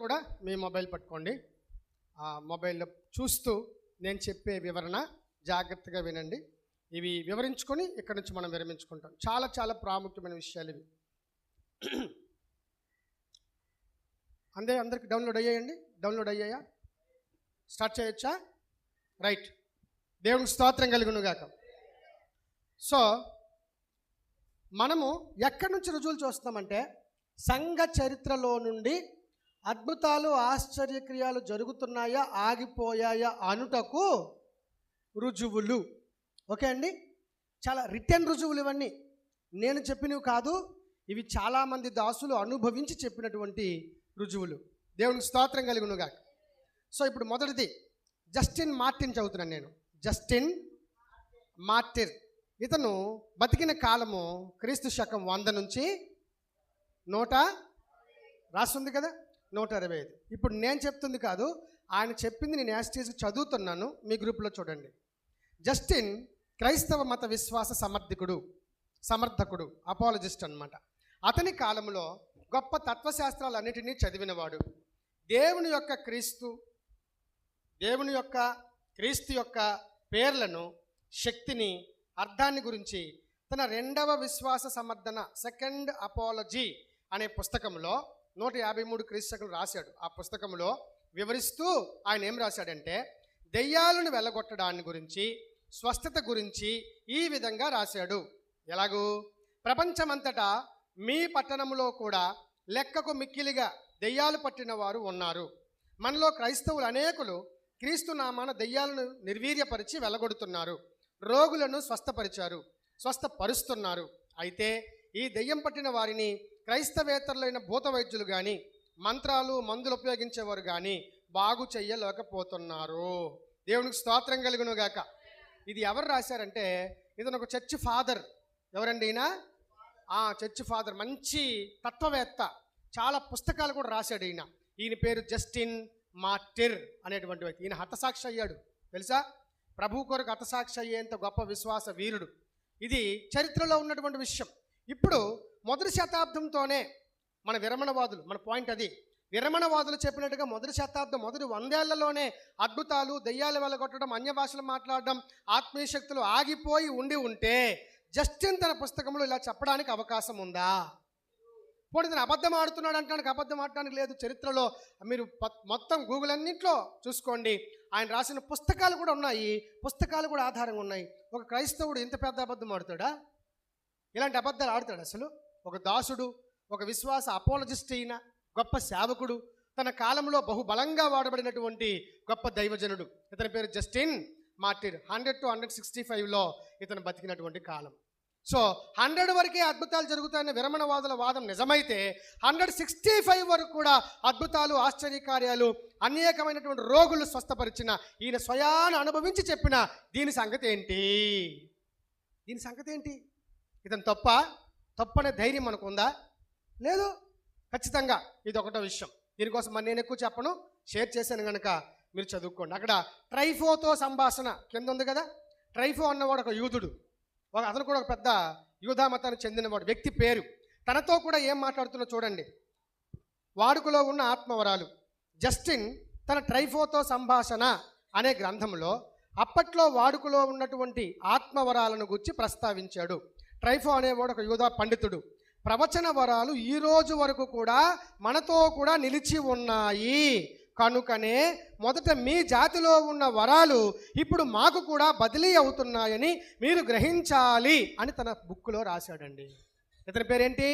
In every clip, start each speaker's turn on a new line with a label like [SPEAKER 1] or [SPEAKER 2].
[SPEAKER 1] కూడా మీ మొబైల్ పట్టుకోండి. ఆ మొబైల్లో చూస్తూ నేను చెప్పే వివరణ జాగ్రత్తగా వినండి. ఇవి వివరించుకొని ఇక్కడ నుంచి మనం విరమించుకుంటాం. చాలా చాలా ప్రాముఖ్యమైన విషయాలు ఇవి. అందరికి డౌన్లోడ్ అయ్యాయండి? డౌన్లోడ్ అయ్యాయా? స్టార్ట్ చేయొచ్చా? రైట్. దేవునికి స్తోత్రం కలుగునుగాక. సో మనము ఎక్కడి నుంచి రుజువులు చూస్తామంటే సంఘ చరిత్రలో నుండి అద్భుతాలు ఆశ్చర్యక్రియలు జరుగుతున్నాయా ఆగిపోయాయా అనుటకు రుజువులు. ఓకే అండి, చాలా రిటర్న్ రుజువులు ఇవన్నీ. నేను చెప్పినవి కాదు, ఇవి చాలామంది దాసులు అనుభవించి చెప్పినటువంటి రుజువులు. దేవునికి స్తోత్రం కలుగునుగా. సో ఇప్పుడు మొదటిది జస్టిన్ మార్టిన్ చదువుతున్నాను నేను. Justin martyr. ఇతను బతికిన కాలము క్రీస్తు శకం 100 నుంచి 100 రాస్తుంది కదా, 125. ఇప్పుడు నేను చెప్తుంది కాదు, ఆయన చెప్పింది నేను యాస్టీస్కి చదువుతున్నాను. మీ గ్రూప్లో చూడండి. జస్టిన్ క్రైస్తవ మత విశ్వాస సమర్థకుడు, అపాలజిస్ట్ అన్నమాట. అతని కాలంలో గొప్ప తత్వశాస్త్రాలన్నిటినీ చదివినవాడు. దేవుని యొక్క క్రీస్తు యొక్క పేర్లను, శక్తిని, అర్థాన్ని గురించి తన 2వ విశ్వాస సమర్థన, సెకండ్ అపాలజీ అనే పుస్తకంలో 153 క్రీస్తు శకం రాశాడు. ఆ పుస్తకంలో వివరిస్తూ ఆయన ఏం రాశాడంటే, దెయ్యాలను వెళ్ళగొట్టడాన్ని గురించి, స్వస్థత గురించి ఈ విధంగా రాశాడు. ఎలాగూ, ప్రపంచమంతటా మీ పట్టణంలో కూడా లెక్కకు మిక్కిలిగా దెయ్యాలు పట్టిన వారు ఉన్నారు. మనలో క్రైస్తవులు అనేకులు క్రీస్తు నామాన దెయ్యాలను నిర్వీర్యపరిచి వెళ్ళగొడుతున్నారు, రోగులను స్వస్థపరుస్తున్నారు. అయితే ఈ దెయ్యం పట్టిన వారిని క్రైస్తవేతరులైన భూత వైద్యులు కానీ, మంత్రాలు మందులు ఉపయోగించేవారు కానీ బాగు చెయ్యలేకపోతున్నారు. దేవునికి స్తోత్రం కలుగునుగాక. ఇది ఎవరు రాశారంటే, ఇతను ఒక చర్చ్ ఫాదర్. ఎవరండి ఈయన? చర్చ్ ఫాదర్, మంచి తత్వవేత్త. చాలా పుస్తకాలు కూడా రాశాడు ఈయన. ఈయన పేరు జస్టిన్ మార్టిర్ అనేటువంటి వ్యక్తి. ఈయన హతసాక్షి అయ్యాడు, తెలుసా? ప్రభు కొరకు హతసాక్షి అయ్యేంత గొప్ప విశ్వాస వీరుడు. ఇది చరిత్రలో ఉన్నటువంటి విషయం. ఇప్పుడు 1వ శతాబ్దంతోనే మన విరమణవాదులు, మన పాయింట్ అది, విరమణవాదులు చెప్పినట్టుగా 1వ శతాబ్దం మొదటి 100 ఏళ్లలోనే అద్భుతాలు, దెయ్యాలు వెళ్ళగొట్టడం, అన్య భాషలు మాట్లాడడం, ఆత్మీయ శక్తులు ఆగిపోయి ఉంటే జస్టిన్ తన పుస్తకంలో ఇలా చెప్పడానికి అవకాశం ఉందా? పోనీ తను అబద్ధం ఆడుతున్నాడు అంటానికి అబద్ధం ఆడటానికి లేదు. చరిత్రలో మీరు మొత్తం గూగుల్ అన్నింటిలో చూసుకోండి, ఆయన రాసిన పుస్తకాలు కూడా ఉన్నాయి, పుస్తకాలు కూడా ఆధారంగా ఉన్నాయి. ఒక క్రైస్తవుడు ఇంత పెద్ద అబద్ధం ఆడుతాడా? ఇలాంటి అబద్ధాలు ఆడుతాడు అసలు? ఒక దాసుడు, ఒక విశ్వాస అపాలజిస్ట్ అయిన గొప్ప సేవకుడు, తన కాలంలో బహుబలంగా వాడబడినటువంటి గొప్ప దైవజనుడు. ఇతని పేరు జస్టిన్ మార్టిర్. 100 to 165లో ఇతను బతికినటువంటి కాలం. సో 100 వరకే అద్భుతాలు జరుగుతాయన్న విరమణవాదుల వాదం నిజమైతే 165 వరకు కూడా అద్భుతాలు, ఆశ్చర్యకార్యాలు, అనేకమైనటువంటి రోగులు స్వస్థపరిచిన ఈయన స్వయాన అనుభవించి చెప్పిన దీని సంగతి ఏంటి? ఇతను తప్పనే ధైర్యం మనకు ఉందా? లేదు. ఖచ్చితంగా ఇది ఒకటో విషయం. దీనికోసం మరి నేను ఎక్కువ చెప్పను, షేర్ చేశాను కనుక మీరు చదువుకోండి. అక్కడ ట్రైఫోతో సంభాషణ కింద ఉంది కదా. ట్రైఫో అన్నవాడు ఒక యూదుడు, అతను కూడా ఒక పెద్ద యూదా మతానికి చెందినవాడు. వ్యక్తి పేరు. తనతో కూడా ఏం మాట్లాడుతున్నా చూడండి. వాడుకలో ఉన్న ఆత్మవరాలు. జస్టిన్ తన ట్రైఫోతో సంభాషణ అనే గ్రంథంలో అప్పట్లో వాడుకలో ఉన్నటువంటి ఆత్మవరాలను గురించి ప్రస్తావించాడు. ట్రైఫో అనేవాడు ఒక యూదా పండితుడు. ప్రవచన వరాలు ఈ రోజు వరకు కూడా మనతో కూడా నిలిచి ఉన్నాయి, కనుకనే మొదట మీ జాతిలో ఉన్న వరాలు ఇప్పుడు మాకు కూడా బదిలీ అవుతున్నాయని మీరు గ్రహించాలి అని తన బుక్లో రాశాడండి. ఇతని పేరేంటి?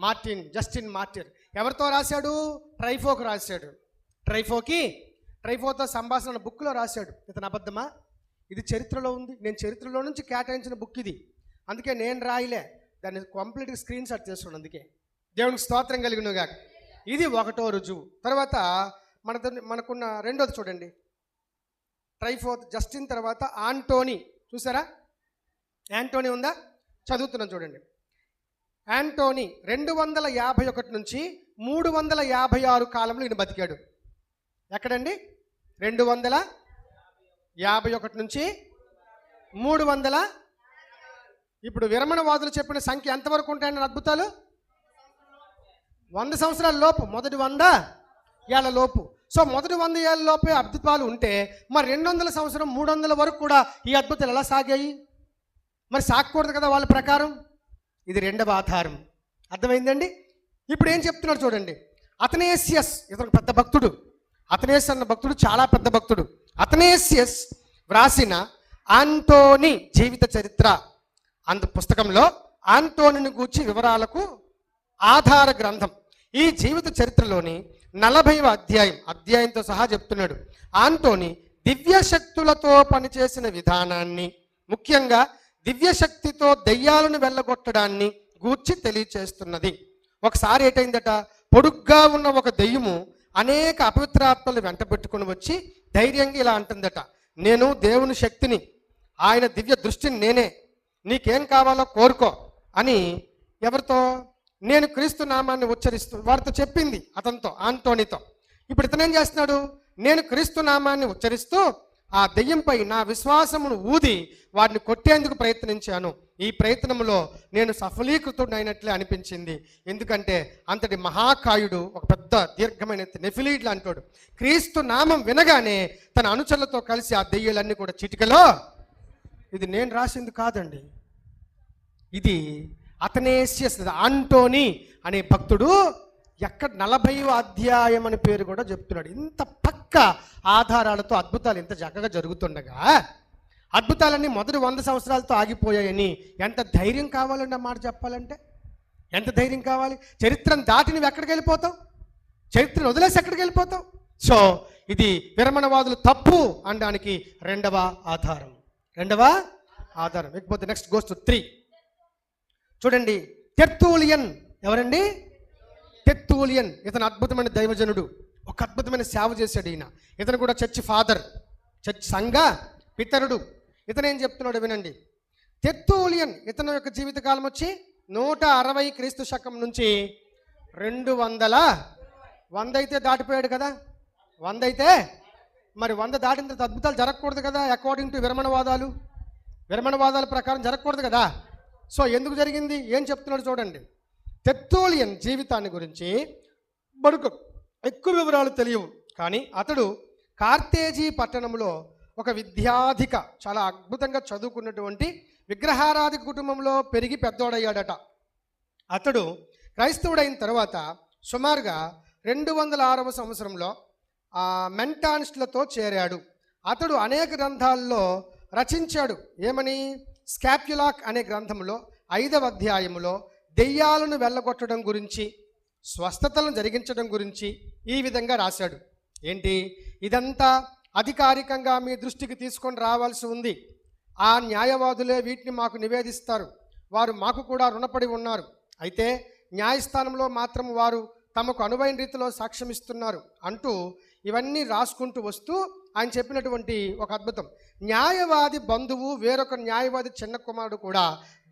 [SPEAKER 1] Martin, Justin martyr. ఎవరితో రాశాడు? ట్రైఫోకు రాశాడు. ట్రైఫోతో సంభాషణ బుక్లో రాశాడు. ఇతను అబద్ధమా? ఇది చరిత్రలో ఉంది. నేను చరిత్రలో నుంచి కేటాయించిన బుక్ ఇది. అందుకే నేను రాయలే, దాన్ని కంప్లీట్గా స్క్రీన్ షాట్ చేస్తున్నాను. అందుకే దేవునికి స్తోత్రం కలుగునుగాక. ఇది ఒకటో రుజువు. తర్వాత మనకున్న రెండోది చూడండి. జస్టిన్ తర్వాత ఆంటోనీ. చూసారా? యాంటోనీ ఉందా? చదువుతున్నాం చూడండి. యాంటోనీ 251 నుంచి 356 కాలంలో ఈయన బతికాడు. ఎక్కడండి? 251 నుంచి 300. ఇప్పుడు విరమణవాదులు చెప్పిన సంఖ్య ఎంతవరకు ఉంటాయని అద్భుతాలు 100 సంవత్సరాల లోపు, మొదటి 100 ఏళ్ల లోపు. సో మొదటి 100 ఏళ్ల లోపే అద్భుతాలు ఉంటే మరి 200 సంవత్సరం 300 వరకు కూడా ఈ అద్భుతాలు ఎలా సాగాయి? మరి సాగకూడదు కదా వాళ్ళ ప్రకారం. ఇది రెండవ ఆధారం. అర్థమైందండి? ఇప్పుడు ఏం చెప్తున్నాడు చూడండి. అతనేసియస్, ఇతను పెద్ద భక్తుడు. అతనేసియస్ అన్న భక్తుడు చాలా పెద్ద భక్తుడు. అతనేసియస్ వ్రాసిన ఆంటోనీ జీవిత చరిత్ర పుస్తకంలో ఆంటోనీని గూర్చి వివరాలకు ఆధార గ్రంథం. ఈ జీవిత చరిత్రలోని 40వ అధ్యాయంతో సహా చెప్తున్నాడు. ఆంటోనీ దివ్యశక్తులతో పనిచేసిన విధానాన్ని, ముఖ్యంగా దివ్యశక్తితో దెయ్యాలను వెళ్ళగొట్టడాన్ని గూర్చి తెలియచేస్తున్నది. ఒకసారి ఏటైందట, పొడుగ్గా ఉన్న ఒక దెయ్యము అనేక అపవిత్రాత్మలు వెంట పెట్టుకుని వచ్చి ధైర్యంగా ఇలా అంటుందట, నేను దేవుని శక్తిని, ఆయన దివ్య దృష్టిని నేనే, నీకేం కావాలో కోరుకో అని. ఎవరితో? నేను క్రీస్తు నామాన్ని ఉచ్చరిస్తూ వారితో చెప్పింది, అతనితో, ఆంటోనీతో. ఇప్పుడు ఇతనేం చేస్తున్నాడు? నేను క్రీస్తు నామాన్ని ఉచ్చరిస్తూ ఆ దెయ్యంపై నా విశ్వాసమును ఊది వారిని కొట్టేందుకు ప్రయత్నించాను. ఈ ప్రయత్నంలో నేను సఫలీకృతుడైనట్లే అనిపించింది. ఎందుకంటే అంతటి మహాకాయుడు, ఒక పెద్ద దీర్ఘమైన నెఫిలీడ్లు అంటాడు. క్రీస్తు నామం వినగానే తన అనుచరులతో కలిసి ఆ దెయ్యాలన్నీ కూడా చిటికలో, ఇది నేను రాసింది కాదండి, ఇది అతనేసియస్ ఆంటోనీ అనే భక్తుడు 40వ అధ్యాయం అని పేరు కూడా చెప్తున్నాడు. ఇంత పక్క ఆధారాలతో అద్భుతాలు ఇంత చక్కగా జరుగుతుండగా అద్భుతాలన్నీ మొదటి 100 సంవత్సరాలతో ఆగిపోయాయని ఎంత ధైర్యం కావాలండి? ఆ మాట చెప్పాలంటే ఎంత ధైర్యం కావాలి? చరిత్రను దాటి నువ్వు ఎక్కడికి వెళ్ళిపోతావు? చరిత్రను వదిలేసి ఎక్కడికి వెళ్ళిపోతావు? సో ఇది విరమణవాదులు తప్పు అనడానికి రెండవ ఆధారం. ఇకపోతే నెక్స్ట్ గోస్ టు 3. చూడండి, టెర్తులియన్. ఎవరండి? టెర్తులియన్. ఇతను అద్భుతమైన దైవజనుడు, ఒక అద్భుతమైన సేవ చేశాడు ఈయన. ఇతను కూడా చర్చ్ ఫాదర్, చర్చ్ సంఘ పితరుడు. ఇతను ఏం చెప్తున్నాడు వినండి. టెర్తులియన్ ఇతను యొక్క జీవితకాలం వచ్చి 160 క్రీస్తు శకం నుంచి 200. 100 అయితే దాటిపోయాడు కదా. 100 అయితే మరి 100 దాటిన తర్వాత అద్భుతాలు జరగకూడదు కదా, అకార్డింగ్ టు విరమణవాదాల ప్రకారం జరగకూడదు కదా. సో ఎందుకు జరిగింది? ఏం చెప్తున్నాడు చూడండి. టెర్తులియన్ జీవితాన్ని గురించి మనకు ఎక్కువ వివరాలు తెలియవు, కానీ అతడు కార్తేజీ పట్టణంలో ఒక విద్యాధిక, చాలా అద్భుతంగా చదువుకున్నటువంటి విగ్రహారాధిక కుటుంబంలో పెరిగి పెద్దోడయ్యాడట. అతడు క్రైస్తవుడైన తర్వాత సుమారుగా 206వ సంవత్సరంలో మెంటానిస్టులతో చేరాడు. అతడు అనేక గ్రంథాల్లో రచించాడు. ఏమని? స్కాప్యులాక్ అనే గ్రంథంలో 5వ అధ్యాయములో దెయ్యాలను వెళ్ళగొట్టడం గురించి, స్వస్థతలను జరిగించడం గురించి ఈ విధంగా రాశాడు. ఏంటి? ఇదంతా అధికారికంగా మీ దృష్టికి తీసుకొని రావాల్సి ఉంది. ఆ న్యాయవాదులే వీటిని మాకు నివేదిస్తారు. వారు మాకు కూడా రుణపడి ఉన్నారు. అయితే న్యాయస్థానంలో మాత్రం వారు తమకు అనువైన రీతిలో సాక్ష్యం ఇస్తున్నారు అంటూ ఇవన్నీ రాసుకుంటూ వస్తూ ఆయన చెప్పినటువంటి ఒక అద్భుతం. న్యాయవాది బంధువు వేరొక న్యాయవాది చిన్న కుమారుడు కూడా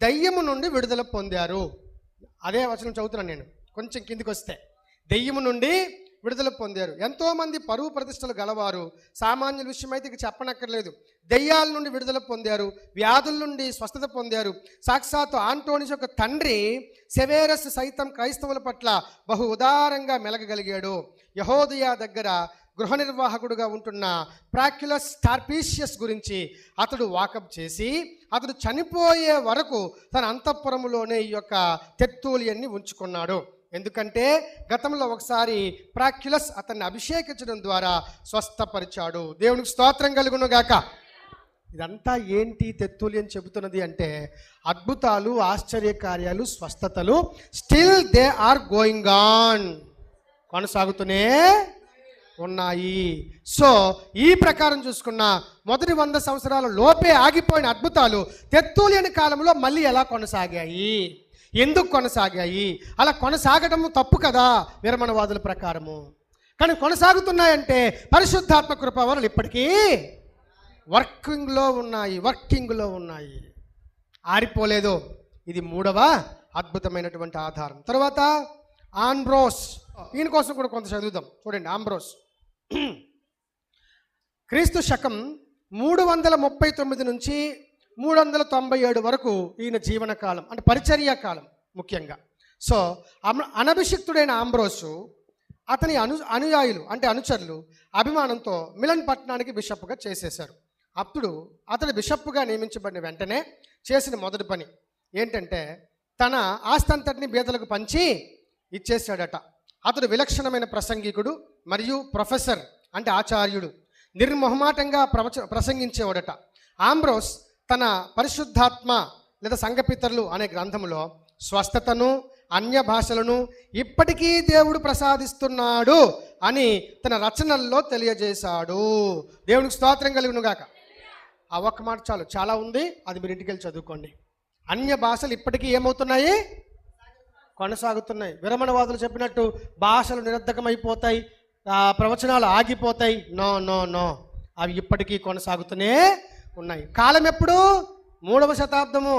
[SPEAKER 1] దయ్యము నుండి విడుదల పొందారు. అదే వచనం చదువుతున్నాను నేను. కొంచెం కిందికి వస్తే, దెయ్యము నుండి విడుదల పొందారు. ఎంతోమంది పరువు ప్రతిష్టలు గలవారు, సామాన్యుల విషయమైతే ఇక చెప్పనక్కర్లేదు, దెయ్యాల నుండి విడుదల పొందారు, వ్యాధుల నుండి స్వస్థత పొందారు. సాక్షాత్తు ఆంటోనిస్ యొక్క తండ్రి సెవేరస్ సైతం క్రైస్తవుల పట్ల బహు ఉదారంగా మెలగగలిగాడు. యెహోదియా దగ్గర గృహ నిర్వాహకుడుగా ఉంటున్న ప్రాక్యులస్ టార్పీషియస్ గురించి అతడు వాకప్ చేసి అతడు చనిపోయే వరకు తన అంతఃపురములోనే ఈ యొక్క టెర్తులియన్ని ఉంచుకున్నాడు. ఎందుకంటే గతంలో ఒకసారి ప్రాక్యులస్ అతన్ని అభిషేకించడం ద్వారా స్వస్థపరిచాడు. దేవునికి స్తోత్రం కలుగును గాక. ఇదంతా ఏంటి టెర్తులియన్ చెబుతున్నది అంటే, అద్భుతాలు, ఆశ్చర్యకార్యాలు, స్వస్థతలు still they are going on, కొనసాగుతూనే ఉన్నాయి. సో ఈ ప్రకారం చూసుకున్న మొదటి 100 సంవత్సరాల లోపే ఆగిపోయిన అద్భుతాలు టెర్తులియన్ కాలంలో మళ్ళీ ఎలా కొనసాగాయి? ఎందుకు కొనసాగాయి? అలా కొనసాగటము తప్పు కదా విరమణవాదుల ప్రకారము. కానీ కొనసాగుతున్నాయంటే పరిశుద్ధాత్మ కృప వలన ఇప్పటికీ వర్కింగ్లో ఉన్నాయి, ఆరిపోలేదు. ఇది 3వ అద్భుతమైనటువంటి ఆధారం. తర్వాత ఆంబ్రోస్, ఈయన కోసం కూడా కొంత చదువుదాం. చూడండి, ఆంబ్రోస్ క్రీస్తు శకం 339 నుంచి 397 వరకు ఈయన జీవనకాలం, అంటే పరిచర్య కాలం ముఖ్యంగా. సో అనభిషిక్తుడైన ఆంబ్రోసు అతని అనుయాయులు అంటే అనుచరులు అభిమానంతో మిలన్ పట్టణానికి బిషప్గా చేసేశారు. అప్పుడు అతడు బిషప్గా నియమించబడిన వెంటనే చేసిన మొదటి పని ఏంటంటే తన ఆస్తి అంతటిని బీదలకు పంచి ఇచ్చేశాడట. అతడు విలక్షణమైన ప్రసంగికుడు మరియు ప్రొఫెసర్ అంటే ఆచార్యుడు, నిర్మొహమాటంగా ప్రసంగించేవాడట. ఆంబ్రోస్ తన పరిశుద్ధాత్మ లేదా సంఘపితరులు అనే గ్రంథములో స్వస్థతను అన్య భాషలను ఇప్పటికీ దేవుడు ప్రసాదిస్తున్నాడు అని తన రచనల్లో తెలియజేశాడు. దేవునికి స్తోత్రం కలుగునుగాక. ఆ ఒక్క మాట చాలు, చాలా ఉంది, అది మీరు ఇంటికి వెళ్ళి చదువుకోండి. అన్య భాషలు ఇప్పటికీ ఏమవుతున్నాయి? కొనసాగుతున్నాయి. విరమణవాదులు చెప్పినట్టు భాషలు నిరర్ధకమైపోతాయి, ప్రవచనాలు ఆగిపోతాయి. నో నో నో, అవి ఇప్పటికీ కొనసాగుతూనే ఉన్నాయి. కాలం ఎప్పుడు? 3వ శతాబ్దము.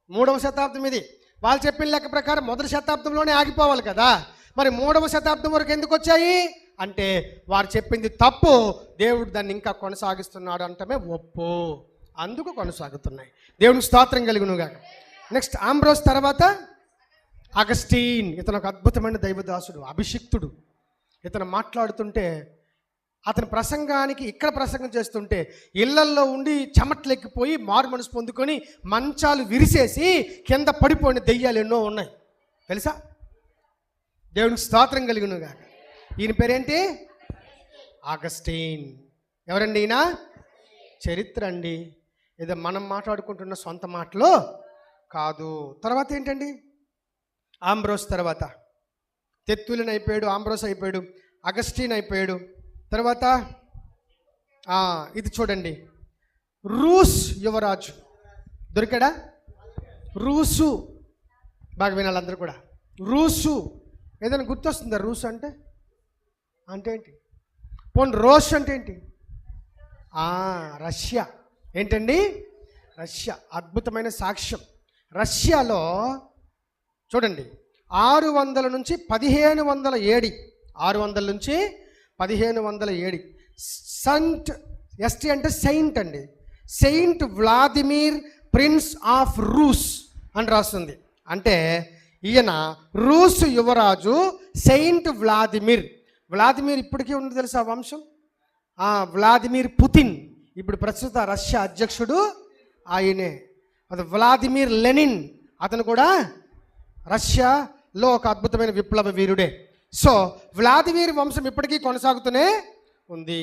[SPEAKER 1] 3వ శతాబ్దం ఇది. వాళ్ళు చెప్పిన లెక్క ప్రకారం 1వ శతాబ్దంలోనే ఆగిపోవాలి కదా. మరి 3వ శతాబ్దం వరకు ఎందుకు వచ్చాయి అంటే వారు చెప్పింది తప్పు, దేవుడు దాన్ని ఇంకా కొనసాగిస్తున్నాడు అంటమే ఒప్పు, అందుకు కొనసాగుతున్నాయి. దేవునికి స్తోత్రం కలుగునుగాక. నెక్స్ట్ ఆంబ్రోస్ తర్వాత అగస్టీన్. ఇతను ఒక అద్భుతమైన దైవదాసుడు, అభిషిక్తుడు. ఇతను మాట్లాడుతుంటే అతని ప్రసంగానికి ఇక్కడ ప్రసంగం చేస్తుంటే ఇళ్లల్లో ఉండి చెమట్లెక్కిపోయి మారు మనసు పొందుకొని మంచాలు విరిసేసి కింద పడిపోయిన దెయ్యాలు ఎన్నో ఉన్నాయి తెలుసా. దేవునికి స్తోత్రం కలుగునుగాక. ఈయన పేరేంటి? అగస్టీన్. ఎవరండి ఈయన? చరిత్ర అండి, ఏదో మనం మాట్లాడుకుంటున్న సొంత మాటలో కాదు. తర్వాత ఏంటండి? ఆంబ్రోస్ తర్వాత తెత్తులిన్ అయిపోయాడు, ఆంబ్రోస్ అయిపోయాడు, అగస్టీన్ అయిపోయాడు. తర్వాత ఇది చూడండి, రూస్ యువరాజు దొరికాడా? రూసు, బాగా వినాలి అందరూ కూడా. రూసు ఏదైనా గుర్తొస్తుందా? రూస్ అంటే అంటే ఏంటి? పోనీ రోష్ అంటే ఏంటి? రష్యా. ఏంటండి? రష్యా. అద్భుతమైన సాక్ష్యం. రష్యాలో చూడండి 600 నుంచి 1500 ఏడి, 600 నుంచి 1500 ఏడి సంట్ ఎస్టీ అంటే సెయింట్ అండి, సెయింట్ వ్లాదిమిర్ ప్రిన్స్ ఆఫ్ రూస్ అని రాస్తుంది. అంటే ఈయన రూస్ యువరాజు సెయింట్ వ్లాదిమిర్. వ్లాదిమిర్ ఇప్పటికీ ఉంది తెలుసా వంశం. వ్లాదిమిర్ పుతిన్ ఇప్పుడు ప్రస్తుత రష్యా అధ్యక్షుడు ఆయనే. అది వ్లాదిమిర్ లెనిన్, అతను కూడా రష్యాలో ఒక అద్భుతమైన విప్లవ వీరుడే. సో వ్లాదిమిర్ వంశం ఇప్పటికీ కొనసాగుతూనే ఉంది.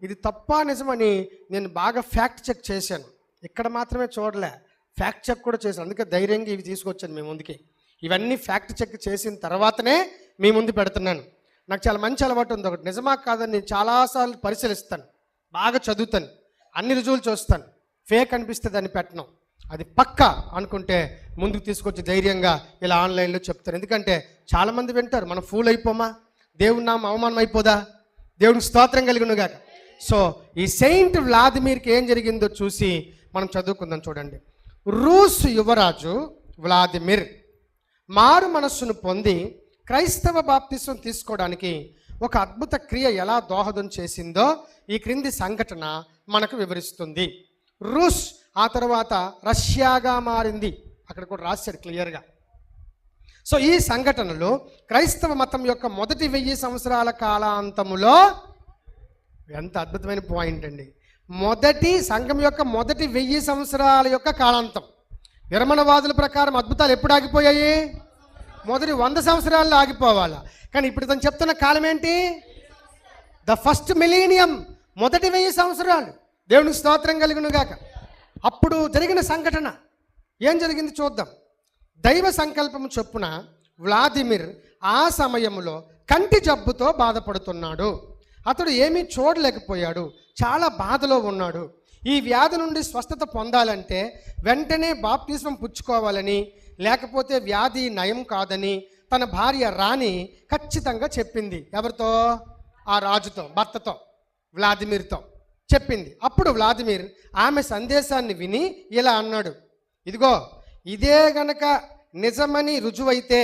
[SPEAKER 1] ఇది తప్ప నిజమని నేను బాగా ఫ్యాక్ట్ చెక్ చేశాను. ఇక్కడ మాత్రమే చూడలే, ఫ్యాక్ట్ చెక్ కూడా చేశాను. అందుకే ధైర్యంగా ఇవి తీసుకొచ్చాను మీ ముందుకి. ఇవన్నీ ఫ్యాక్ట్ చెక్ చేసిన తర్వాతనే మీ ముందు పెడుతున్నాను. నాకు చాలా మంచి అలవాటు ఉంది ఒకటి, నిజమా కాదని నేను చాలాసార్లు పరిశీలిస్తాను, బాగా చదువుతాను, అన్ని రుజువులు చూస్తాను. ఫేక్ అనిపిస్తే దాన్ని పెట్టను, అది పక్కా అనుకుంటే ముందుకు తీసుకొచ్చి ధైర్యంగా ఇలా ఆన్లైన్లో చెప్తాను. ఎందుకంటే చాలామంది వింటారు, మనం ఫూల్ అయిపోమా, దేవుని నామం అవమానం అయిపోదా. దేవునికి స్తోత్రం కలుగునుగాక. సో ఈ సెయింట్ వ్లాదిమిర్కి ఏం జరిగిందో చూసి మనం చదువుకుందాం. చూడండి, రూస్ యువరాజు వ్లాదిమిర్ మారు మనస్సును పొంది క్రైస్తవ బాప్తిసం తీసుకోవడానికి ఒక అద్భుత క్రియ ఎలా దోహదం చేసిందో ఈ క్రింది సంఘటన మనకు వివరిస్తుంది. రూస్ ఆ తర్వాత రష్యాగా మారింది, అక్కడ కూడా రాశాడు క్లియర్గా. సో ఈ సంఘటనలు క్రైస్తవ మతం యొక్క మొదటి 1000 సంవత్సరాల కాలాంతములో, ఎంత అద్భుతమైన పాయింట్ అండి, సంఘం యొక్క మొదటి 1000 సంవత్సరాల యొక్క కాలాంతం. విరమణవాదుల ప్రకారం అద్భుతాలు ఎప్పుడు ఆగిపోయాయి? మొదటి 100 సంవత్సరాల్లో ఆగిపోవాలా. కానీ ఇప్పుడు తను చెప్తున్న కాలం ఏంటి? ద ఫస్ట్ మిలీనియం, మొదటి 1000 సంవత్సరాలు. దేవునికి స్తోత్రం కలుగునుగాక. అప్పుడు జరిగిన సంఘటన ఏం జరిగింది చూద్దాం. దైవ సంకల్పము చొప్పున వ్లాదిమిర్ ఆ సమయంలో కంటి జబ్బుతో బాధపడుతున్నాడు. అతడు ఏమీ చూడలేకపోయాడు, చాలా బాధలో ఉన్నాడు. ఈ వ్యాధి నుండి స్వస్థత పొందాలంటే వెంటనే బాప్తిస్మం పుచ్చుకోవాలని, లేకపోతే వ్యాధి నయం కాదని తన భార్య రాణి ఖచ్చితంగా చెప్పింది. ఎవరితో? ఆ రాజుతో, భర్తతో, వ్లాదిమిర్తో చెప్పింది. అప్పుడు వ్లాదిమిర్ ఆమె సందేశాన్ని విని ఇలా అన్నాడు, ఇదిగో ఇదే గనక నిజమని రుజువైతే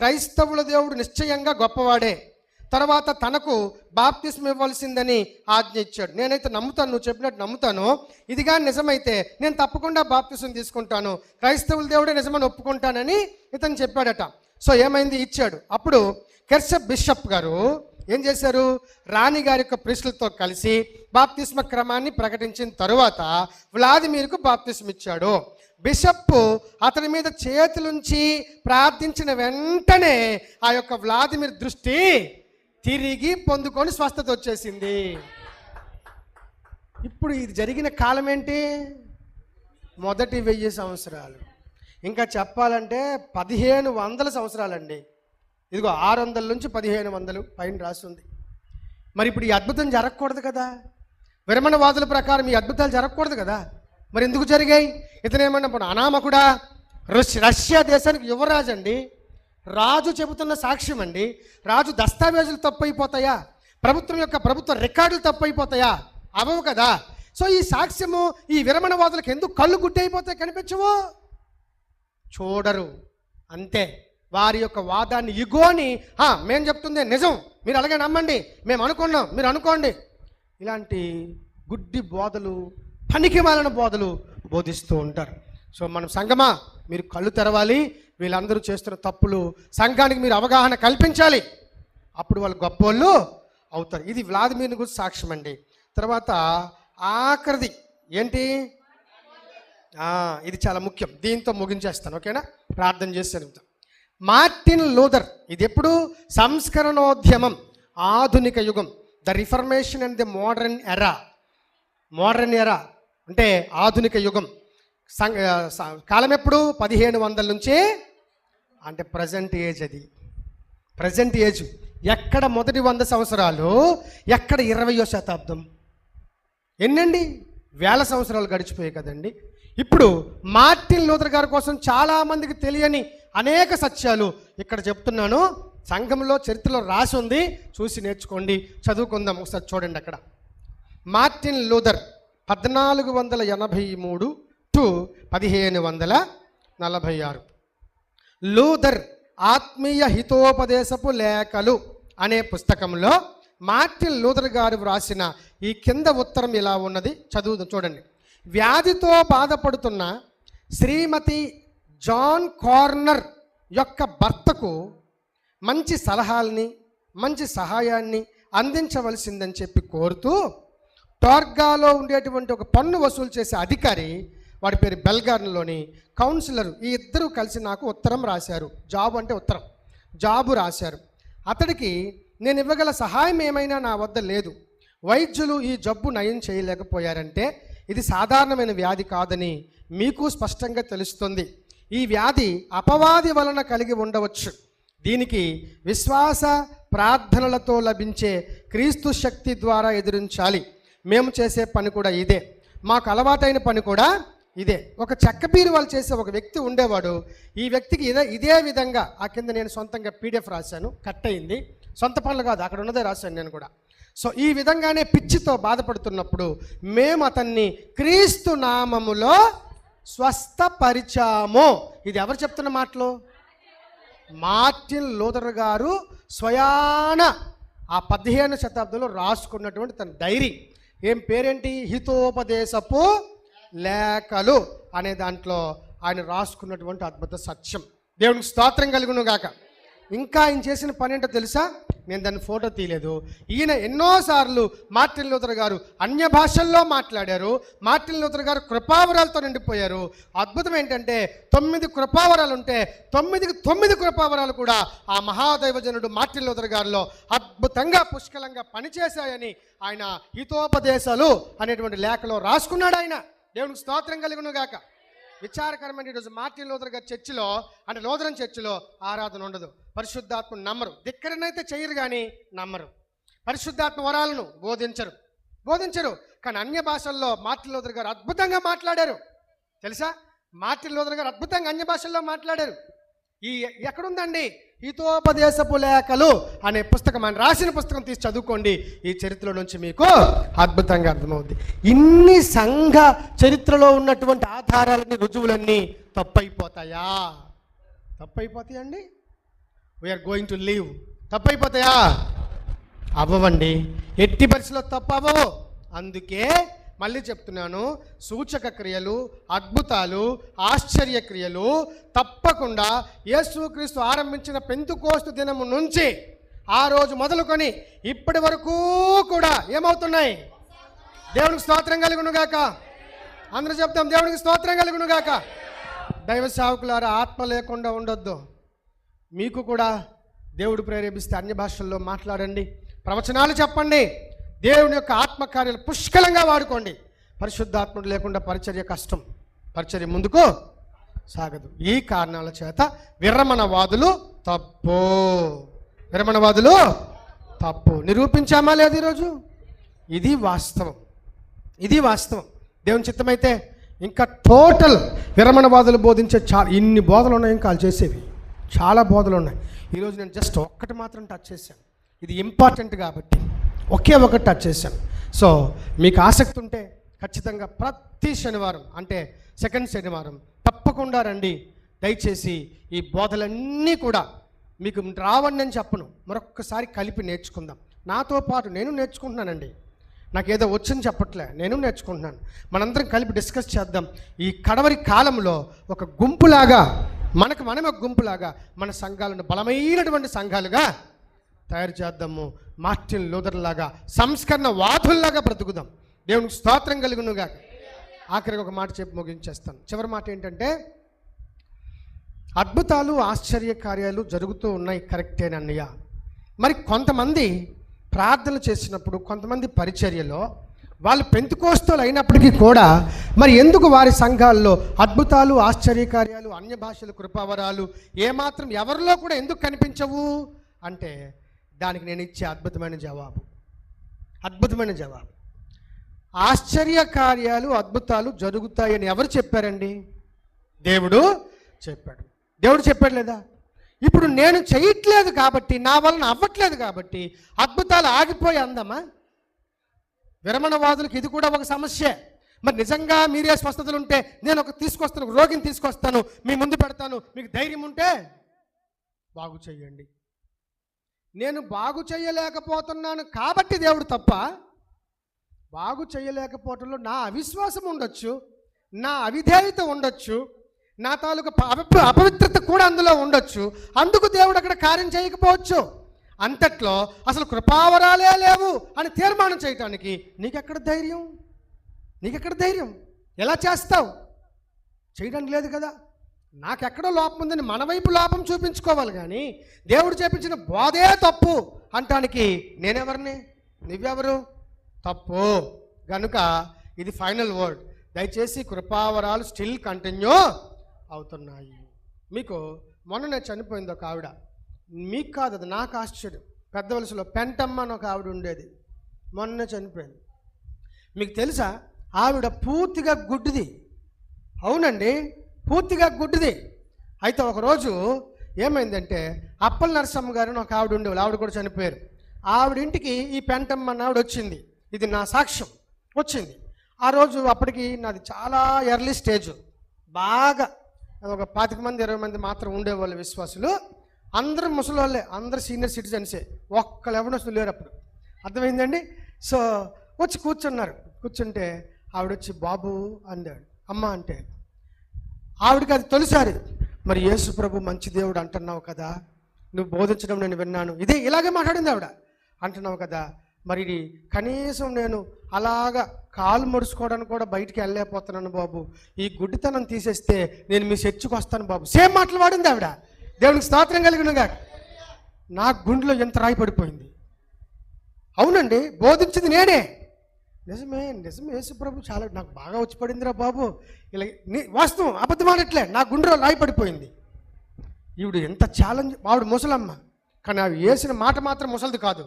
[SPEAKER 1] క్రైస్తవుల దేవుడు నిశ్చయంగా గొప్పవాడే. తర్వాత తనకు బాప్తిస్మం ఇవ్వాల్సిందని ఆజ్ఞ ఇచ్చాడు. నేనైతే నమ్ముతాను, నువ్వు చెప్పినట్టు నమ్ముతాను. ఇదిగా నిజమైతే నేను తప్పకుండా బాప్తిస్మం తీసుకుంటాను, క్రైస్తవుల దేవుడే నిజమని ఒప్పుకుంటానని ఇతను చెప్పాడట. సో ఏమైంది, ఇచ్చాడు. అప్పుడు కెర్షప్ బిషప్ గారు ఏం చేశారు, రాణి గారి యొక్క ప్రీస్టులతో కలిసి బాప్తిస్మ క్రమాన్ని ప్రకటించిన తరువాత వ్లాదిమీర్కు బాప్తిస్మ ఇచ్చాడు. బిషప్ అతని మీద చేతులుంచి ప్రార్థించిన వెంటనే ఆ యొక్క వ్లాదిమీర్ దృష్టి తిరిగి పొందుకొని స్వస్థత వచ్చేసింది. ఇప్పుడు ఇది జరిగిన కాలం ఏంటి, మొదటి 1000 సంవత్సరాలు. ఇంకా చెప్పాలంటే 1500 సంవత్సరాలండి. ఇదిగో 600 నుంచి 1500 పైన రాస్తుంది. మరి ఇప్పుడు ఈ అద్భుతం జరగకూడదు కదా, విరమణవాదుల ప్రకారం ఈ అద్భుతాలు జరగకూడదు కదా, మరి ఎందుకు జరిగాయి? ఇతనేమన్నా అనామకుడా? రష్యా దేశానికి యువరాజు అండి, రాజు చెబుతున్న సాక్ష్యం అండి. రాజు దస్తావేజులు తప్పైపోతాయా? ప్రభుత్వ రికార్డులు తప్పైపోతాయా? అవవు కదా. సో ఈ సాక్ష్యము ఈ విరమణవాదులకు ఎందుకు కళ్ళు గుడ్డైపోతాయి, కనిపించవు, చూడరు, అంతే. వారి యొక్క వాదాన్ని ఇగోని మేము చెప్తుంది నిజం, మీరు అలాగే నమ్మండి, మేము అనుకున్నాం, మీరు అనుకోండి, ఇలాంటి గుడ్డి బోధలు, పనికిమాలిన బోధలు బోధిస్తూ ఉంటారు. సో మనం సంఘమా, మీరు కళ్ళు తెరవాలి, వీళ్ళందరూ చేస్తున్న తప్పులు సంఘానికి మీరు అవగాహన కల్పించాలి, అప్పుడు వాళ్ళు గొప్పోళ్ళు అవుతారు. ఇది వ్లాదిమీర్ గురించి సాక్ష్యం అండి. తర్వాత ఆఖరిది ఏంటి, ఇది చాలా ముఖ్యం, దీంతో ముగించేస్తాను, ఓకేనా? ప్రార్థన చేస్తాను. మార్టిన్ లూథర్, ఇది ఎప్పుడు సంస్కరణోద్యమం, ఆధునిక యుగం, the reformation and the modern ఎరా. మోడర్న్ ఎరా అంటే ఆధునిక యుగం. కాలం ఎప్పుడు 1500 నుంచి అంటే ప్రజెంట్ ఏజ్. అది ప్రజెంట్ ఏజ్. ఎక్కడ మొదటి 100 సంవత్సరాలు, ఎక్కడ 20వ శతాబ్దం, ఎన్నండి, 1000 సంవత్సరాలు గడిచిపోయాయి కదండి. ఇప్పుడు మార్టిన్ లూథర్ గారి కోసం చాలామందికి తెలియని అనేక సత్యాలు ఇక్కడ చెప్తున్నాను. సంఘంలో చరిత్రలో రాసి ఉంది, చూసి నేర్చుకోండి, చదువుకుందాం. ఒకసారి చూడండి. అక్కడ మార్టిన్ లూథర్ 1483 టు 1546. లూథర్ ఆత్మీయ హితోపదేశపు లేఖలు అనే పుస్తకంలో మార్టిన్ లూథర్ గారు వ్రాసిన ఈ కింద ఉత్తరం ఇలా ఉన్నది, చదువుదాం, చూడండి. వ్యాధితో బాధపడుతున్న శ్రీమతి జాన్ కార్నర్ యొక్క భర్తకు మంచి సలహాల్ని, మంచి సహాయాన్ని అందించవలసిందని చెప్పి కోరుతూ, టోర్గాలో ఉండేటువంటి ఒక పన్ను వసూలు చేసే అధికారి, వాడి పేరు బెల్గార్న్లోని కౌన్సిలర్, ఈ ఇద్దరూ కలిసి నాకు ఉత్తరం రాశారు. జాబ్ అంటే ఉత్తరం, జాబు రాశారు. అతడికి నేను ఇవ్వగల సహాయం ఏమైనా నా వద్ద లేదు. వైద్యులు ఈ జబ్బు నయం చేయలేకపోయారంటే ఇది సాధారణమైన వ్యాధి కాదని మీకు స్పష్టంగా తెలుస్తుంది. ఈ వ్యాధి అపవాది వలన కలిగి ఉండవచ్చు. దీనికి విశ్వాస ప్రార్థనలతో లభించే క్రీస్తు శక్తి ద్వారా ఎదిరించాలి. మేము చేసే పని కూడా ఇదే, మాకు అలవాటైన పని కూడా ఇదే. ఒక చెక్క బీరువాలు చేసే ఒక వ్యక్తి ఉండేవాడు. ఈ వ్యక్తికి ఇదే విధంగా, ఆ కింద నేను సొంతంగా పీడిఎఫ్ రాశాను, కట్ అయింది, సొంత పనులు కాదు, అక్కడ ఉన్నదే రాశాను నేను కూడా. సో ఈ విధంగానే పిచ్చితో బాధపడుతున్నప్పుడు మేము అతన్ని క్రీస్తు నామములో స్వస్థపరిచాము. ఇది ఎవరు చెప్తున్న మాటలు? మార్టిన్ లూథర్ గారు స్వయాన ఆ 15వ శతాబ్దంలో రాసుకున్నటువంటి తన డైరీ. ఏం పేరేంటి? హితోపదేశపు లేఖలు అనే దాంట్లో ఆయన రాసుకున్నటువంటి అద్భుత సత్యం. దేవునికి స్తోత్రం కలుగును గాక. ఇంకా ఆయన చేసిన పని ఏంటో తెలుసా? నేను దాన్ని ఫోటో తీయలేదు. ఈయన ఎన్నోసార్లు మార్టిన్ లూథర్ గారు అన్య భాషల్లో మాట్లాడారు. మార్టిన్ లూథర్ గారు కృపావరాలతో నిండిపోయారు. అద్భుతం ఏంటంటే 9 కృపావరాలు ఉంటే 9కి 9 కృపావరాలు కూడా ఆ మహాదైవజనుడు మార్టిన్ లూథర్ గారిలో అద్భుతంగా పుష్కలంగా పనిచేశాయని ఆయన హితోపదేశాలు అనేటువంటి లేఖలో రాసుకున్నాడు ఆయన. దేవునికి స్తోత్రం కలుగును గాక. విచారకరమైన ఈరోజు మార్టిన్ లూథర్ గారి చర్చిలో, అంటే లూథరన్ చర్చిలో ఆరాధన ఉండదు. పరిశుద్ధాత్మ నమ్మరు. ధిక్కరనైతే చేయరు కానీ నమ్మరు. పరిశుద్ధాత్మ వరాలను బోధించరు. కానీ అన్య భాషల్లో మార్టిన్ లూథర్ గారు అద్భుతంగా మాట్లాడారు. తెలుసా? మార్టిన్ లూథర్ గారు అద్భుతంగా అన్య భాషల్లో మాట్లాడారు. ఈ ఎక్కడుందండి? హితోపదేశపు లేఖలు అనే పుస్తకం, ఆయన రాసిన పుస్తకం తీసి చదువుకోండి. ఈ చరిత్ర నుంచి మీకు అద్భుతంగా అర్థమవుద్ది. ఇన్ని సంఘ చరిత్రలో ఉన్నటువంటి ఆధారాలన్నీ, రుజువులన్నీ తప్పైపోతాయండి? We're going to leave. తప్పైపోతాయా? అవ్వవండి. ఎట్టి పరిస్థితుల్లో తప్పు అవ్వవు. అందుకే మళ్ళీ చెప్తున్నాను, సూచక క్రియలు, అద్భుతాలు, ఆశ్చర్య క్రియలు తప్పకుండా యేసుక్రీస్తు ఆరంభించిన పెంతెకోస్తు దినము నుంచి ఆ రోజు మొదలుకొని ఇప్పటి వరకు కూడా ఏమవుతున్నాయి? దేవునికి స్తోత్రం కలుగునుగాక. అందరూ చెప్తాం, దేవునికి స్తోత్రం కలుగునుగాక. దైవ సేవకులారా, ఆత్మ లేకుండా ఉండొద్దు. మీకు కూడా దేవుడు ప్రేరేపిస్తే అన్య భాషల్లో మాట్లాడండి, ప్రవచనాలు చెప్పండి, దేవుని యొక్క ఆత్మకార్యాలు పుష్కలంగా వాడుకోండి. పరిశుద్ధాత్ముడు లేకుండా పరిచర్య కష్టం, పరిచర్య ముందుకు సాగదు. ఈ కారణాల చేత విరమణవాదులు తప్పు, విరమణవాదులు తప్పు. నిరూపించామా లేదు ఈరోజు? ఇది వాస్తవం, ఇది వాస్తవం. దేవుని చిత్తమైతే ఇంకా టోటల్ విరమణవాదులు బోధించే ఇన్ని బోధలు ఉన్నాయి, ఇంకా చేసేవి చాలా బోధలు ఉన్నాయి. ఈరోజు నేను జస్ట్ ఒక్కటి మాత్రం టచ్ చేశాను, ఇది ఇంపార్టెంట్ కాబట్టి ఒకే ఒకటి టచ్ చేశాను. సో మీకు ఆసక్తి ఉంటే ఖచ్చితంగా ప్రతి శనివారం, అంటే సెకండ్ శనివారం తప్పకుండా రండి. దయచేసి ఈ బోధలన్నీ కూడా మీకు రావని నేను చెప్పను, మరొక్కసారి కలిపి నేర్చుకుందాం. నాతో పాటు నేను నేర్చుకుంటున్నానండి, నాకేదో వచ్చని చెప్పట్లే, నేను నేర్చుకుంటున్నాను. మనందరం కలిపి డిస్కస్ చేద్దాం. ఈ కడవరి కాలంలో ఒక గుంపులాగా, మనమే ఒక గుంపులాగా మన సంఘాలను బలమైనటువంటి సంఘాలుగా తయారు చేద్దాము. మార్టిన్ లూథర్ లాగా, సంస్కరణ వాదుల్లాగా బ్రతుకుదాం. దేవునికి స్తోత్రం కలుగునుగా. ఆఖరికి ఒక మాట చెప్పి ముగించేస్తాను. చివరి మాట ఏంటంటే, అద్భుతాలు ఆశ్చర్య కార్యాలు జరుగుతూ ఉన్నాయి, కరెక్టేనన్నయ్య. మరి కొంతమంది ప్రార్థనలు చేసినప్పుడు, కొంతమంది పరిచర్యలో వాళ్ళు పెంతెకోస్తులు అయినప్పటికీ కూడా మరి ఎందుకు వారి సంఘాల్లో అద్భుతాలు ఆశ్చర్య కార్యాలు అన్య భాషలు కృపావరాలు ఏమాత్రం ఎవరిలో కూడా ఎందుకు కనిపించవు అంటే, దానికి నేను ఇచ్చే అద్భుతమైన జవాబు, ఆశ్చర్య కార్యాలు అద్భుతాలు జరుగుతాయని ఎవరు చెప్పారండి? దేవుడు చెప్పాడు. దేవుడు చెప్పాడు లేదా? ఇప్పుడు నేను చేయట్లేదు కాబట్టి, నా వలన అవ్వట్లేదు కాబట్టి అద్భుతాలు ఆగిపోయి అందమా? విరమణవాదులకు ఇది కూడా ఒక సమస్య. మరి నిజంగా మీరే స్వస్థతలు ఉంటే నేను తీసుకొస్తాను, రోగిని తీసుకొస్తాను, మీ ముందు పెడతాను, మీకు ధైర్యం ఉంటే బాగు చేయండి. నేను బాగు చేయలేకపోతున్నాను కాబట్టి దేవుడు తప్ప, బాగు చేయలేకపోవటంలో నా అవిశ్వాసం ఉండొచ్చు, నా అవిధేయత ఉండొచ్చు, నా తాలూకు అపవిత్రత కూడా అందులో ఉండొచ్చు. అందుకు దేవుడు అక్కడ కార్యం చేయకపోవచ్చు. అంతట్లో అసలు కృపావరాలే లేవు అని తీర్మానం చేయటానికి నీకెక్కడ ధైర్యం? ఎలా చేస్తావు? చేయడానికి లేదు కదా. నాకెక్కడో లోపం ఉందని మన వైపు లోపం చూపించుకోవాలి కానీ దేవుడు చేపించిన బోధే తప్పు అంటానికి నేనెవరిని? నువ్వెవరు? తప్పు. కనుక ఇది ఫైనల్ వర్డ్. దయచేసి కృపావరాలు స్టిల్ కంటిన్యూ అవుతున్నాయి. మీకు మొన్ననే చనిపోయింది ఒక ఆవిడ, మీకు కాదు అది, నాకు ఆశ్చర్యం. పెద్ద వలసలో పెంటమ్మ అని ఒక ఆవిడ ఉండేది, మొన్న చనిపోయింది. మీకు తెలుసా, ఆవిడ పూర్తిగా గుడ్డిది. అవునండి, పూర్తిగా గుడ్డిది. అయితే ఒకరోజు ఏమైందంటే, అప్పల నరసమ్మ గారు ఒక ఆవిడ ఉండేవాళ్ళు, ఆవిడ కూడా చనిపోయారు. ఆవిడింటికి ఈ పెంటమ్మ అన్న ఆవిడ వచ్చింది, ఇది నా సాక్ష్యం, వచ్చింది. ఆ రోజు అప్పటికి నాది చాలా ఎర్లీ స్టేజ్, బాగా ఒక 25 మంది 20 మంది మాత్రం ఉండేవాళ్ళు విశ్వాసులు. అందరూ ముసలోళ్ళే, అందరూ సీనియర్ సిటిజన్సే, ఒక్కళ్ళు ఎవరు లేరు అప్పుడు. అర్థమైందండి. సో వచ్చి కూర్చుంటే ఆవిడొచ్చి బాబు అందాడు, అమ్మ అంటే. ఆవిడకి అది తొలిసారి. మరి యేసు ప్రభు మంచి దేవుడు అంటున్నావు కదా, నువ్వు బోధించడం నేను విన్నాను, ఇలాగే మాట్లాడింది ఆవిడ. అంటున్నావు కదా, మరి కనీసం నేను అలాగా కాలు మడుచుకోవడానికి కూడా బయటికి వెళ్ళలేకపోతున్నాను బాబు, ఈ గుడ్డితనం తీసేస్తే నేను మీ చర్చికి వస్తాను బాబు. సేమ్ మాటలు వాడింది ఆవిడ. దేవునికి స్తోత్రం కలిగినగా. నా గుండెలో ఎంత రాయి పడిపోయింది. అవునండి, బోధించింది నేనే. నిజమే యేసు ప్రభు చాలా నాకు బాగా వచ్చి పడిందిరా బాబు, ఇలా వాస్తవం, అబద్ధం ఆడట్లే. నా గుండెలో రాయి పడిపోయింది. ఈవిడ ఎంత ఛాలెంజ్. ఆవిడ ముసలమ్మ, కానీ ఆవిడ వేసిన మాట మాత్రం ముసలిది కాదు,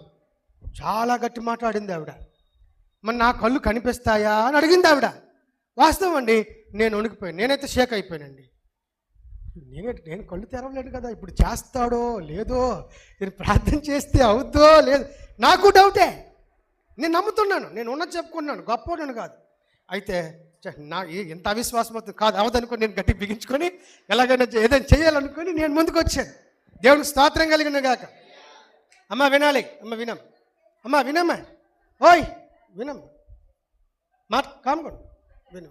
[SPEAKER 1] చాలా గట్టి మాట్లాడింది ఆవిడ. మరి నా కళ్ళు కనిపిస్తాయా అని అడిగింది ఆవిడ. వాస్తవం అండి, నేను వణికిపోయాను, నేనైతే షేక్ అయిపోయానండి. నేను కళ్ళు తెరవలేను కదా, ఇప్పుడు చేస్తాడో లేదో, నేను ప్రార్థన చేస్తే అవుద్దో లేదు, నాకు డౌటే. నేను నమ్ముతున్నాను, నేను ఉన్నది చెప్పుకున్నాను, గొప్పవాడని కాదు. అయితే నా ఎంత అవిశ్వాసం కాదు అవదనుకొని నేను గట్టి బిగించుకొని ఎలాగైనా ఏదైనా చేయాలనుకొని నేను ముందుకు వచ్చాను. దేవునికి స్తోత్రం కలిగిన గాక. అమ్మ వినాలి, అమ్మ వినం. అమ్మా వినమ్మా, ఓయ్ వినమ్మా, మాట కాముకోండి, విను.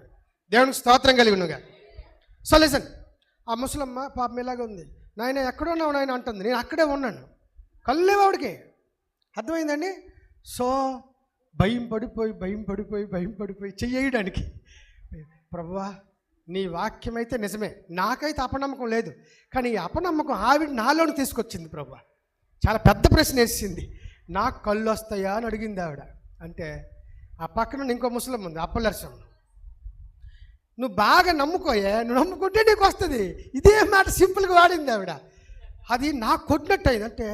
[SPEAKER 1] దేవునికి స్తోత్రం కలిగినగా. సో లిసన్, ఆ ముసలమ్మ పాపం ఇలాగే ఉంది. నాయన ఎక్కడున్నావు నాయన అంటుంది. నేను అక్కడే ఉన్నాను. కళ్ళేవు ఆవిడికి, అర్థమైందండి. సో భయం పడిపోయి చెయ్యడానికి, ప్రభువా నీ వాక్యం అయితే నిజమే, నాకైతే అపనమ్మకం లేదు, కానీ ఈ అపనమ్మకం ఆవిడ నాలోని తీసుకొచ్చింది ప్రభువా. చాలా పెద్ద ప్రశ్న వేసింది. నాకు కళ్ళు వస్తాయా అని అడిగింది ఆవిడ. అంటే ఆ పక్కన ఇంకో ముసలం ఉంది, అప్పలర్శం. నువ్వు బాగా నమ్ముకోయే, నువ్వు నమ్ముకుంటే నీకు వస్తుంది. ఇదే మాట సింపుల్గా వాడింది ఆవిడ. అది నాకు కొట్టినట్టు అయింది. అంటే